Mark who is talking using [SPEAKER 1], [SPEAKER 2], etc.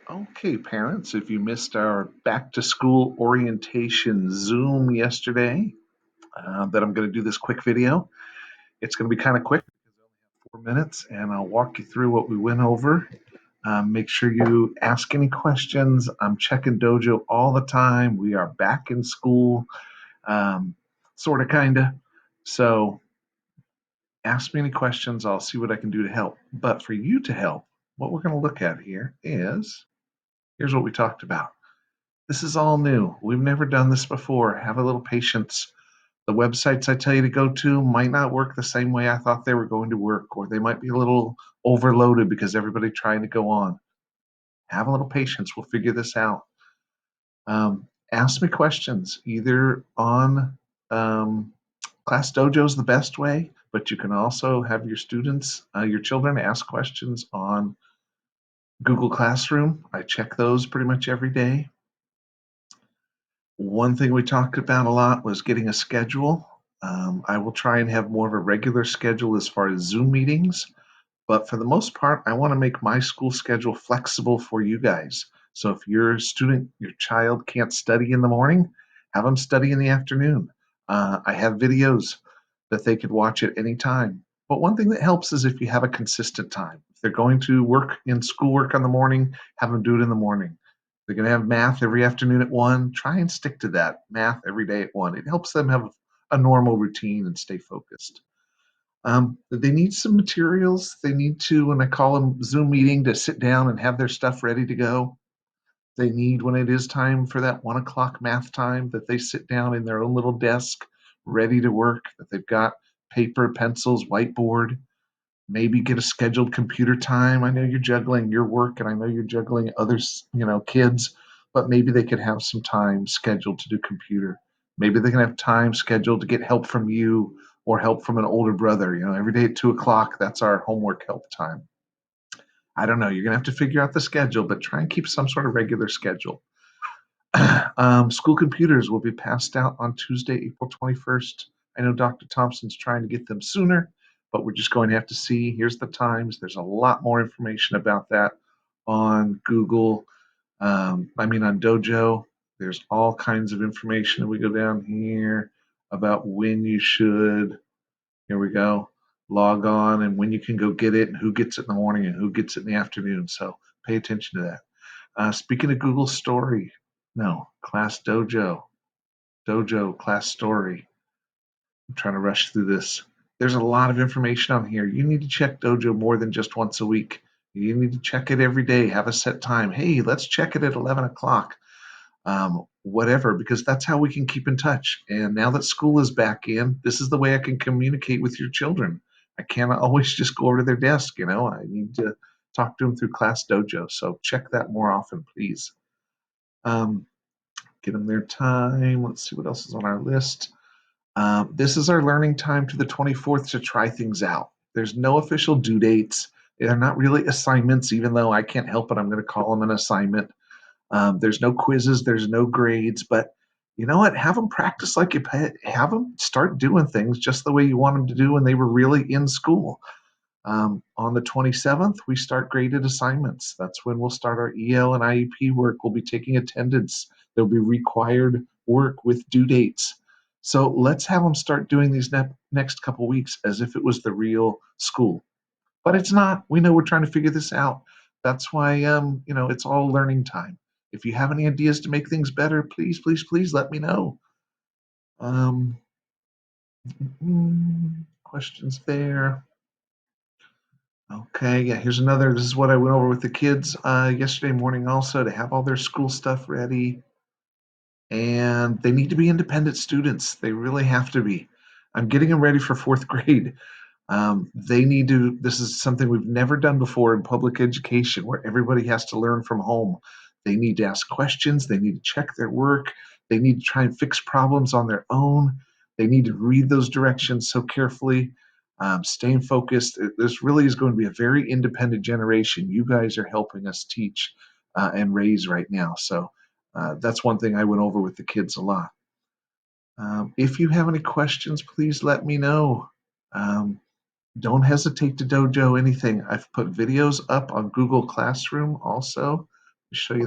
[SPEAKER 1] Okay, parents, if you missed our back to school orientation Zoom yesterday, that I'm going to do this quick video. It's going to be kind of quick, 4 minutes, and I'll walk you through what we went over. Make sure you ask any questions. I'm checking Dojo all the time. We are back in school, um, sort of, kind of. So ask me any questions. I'll see what I can do to help. But for you to help, what we're going to look at here is here's what we talked about. This is all new. We've never done this before. Have a little patience. The websites I tell you to go to might not work the same way I thought they were going to work, or they might be a little overloaded because everybody trying to go on. Have a little patience. We'll figure this out. Ask me questions either on Class Dojo is the best way, but you can also have your students, your children ask questions on Google Classroom. I check those pretty much every day. One thing we talked about a lot was getting a schedule. I will try and have more of a regular schedule as far as Zoom meetings, but for the most part, I want to make my school schedule flexible for you guys. So if your student, your child can't study in the morning, have them study in the afternoon. I have videos that they could watch at any time. But one thing that helps is if you have a consistent time. If they're going to work in schoolwork in the morning, have them do it in the morning. They're going to have math every afternoon at 1. Try and stick to that math every day at 1. It helps them have a normal routine and stay focused. They need some materials. They need to, when I call them Zoom meeting, to sit down and have their stuff ready to go. They need, when it is time for that 1 o'clock math time, that they sit down in their own little desk ready to work, that they've got paper, pencils, whiteboard, maybe get a scheduled computer time. I know you're juggling your work and I know you're juggling others, kids, but maybe they could have some time scheduled to do computer. Maybe they can have time scheduled to get help from you or help from an older brother. Every day at 2 o'clock, that's our homework help time. I don't know. You're going to have to figure out the schedule, but try and keep some sort of regular schedule. School computers will be passed out on Tuesday, April 21st. I know Dr. Thompson's trying to get them sooner, but we're just going to have to see. Here's the times. There's a lot more information about that on Google. On Dojo. There's all kinds of information. We go down here about when you should, here we go, log on and when you can go get it and who gets it in the morning and who gets it in the afternoon. So pay attention to that. Speaking of Google Story, no, Class Dojo, Dojo Class Story. I'm trying to rush through this. There's a lot of information on here. You need to check Dojo more than just once a week. You need to check it every day. Have a set time. Hey, let's check it at 11 o'clock. Whatever, because that's how we can keep in touch. And now that school is back in, this is the way I can communicate with your children. I can't always just go over to their desk. I need to talk to them through Class Dojo. So check that more often, please. Get them their time. Let's see what else is on our list. This is our learning time to the 24th to try things out. There's no official due dates. They're not really assignments, even though I can't help it. I'm going to call them an assignment. There's no quizzes. There's no grades. But you know what? Have them practice like have them start doing things just the way you want them to do when they were really in school. On the 27th, we start graded assignments. That's when we'll start our EL and IEP work. We'll be taking attendance. There'll be required work with due dates. So let's have them start doing these next couple weeks as if it was the real school. But it's not. We know we're trying to figure this out. That's why, it's all learning time. If you have any ideas to make things better, please, please, please let me know. Um, Questions there. Okay, yeah, here's another. This is what I went over with the kids yesterday morning also, to have all their school stuff ready. And they need to be independent students. They really have to be. I'm getting them ready for fourth grade. They need to, this is something we've never done before in public education where everybody has to learn from home. They need to ask questions. They need to check their work. They need to try and fix problems on their own. They need to read those directions so carefully. Staying focused. This really is going to be a very independent generation. You guys are helping us teach and raise right now. So that's one thing I went over with the kids a lot. If you have any questions, please let me know. Don't hesitate to dojo anything. I've put videos up on Google Classroom also. show you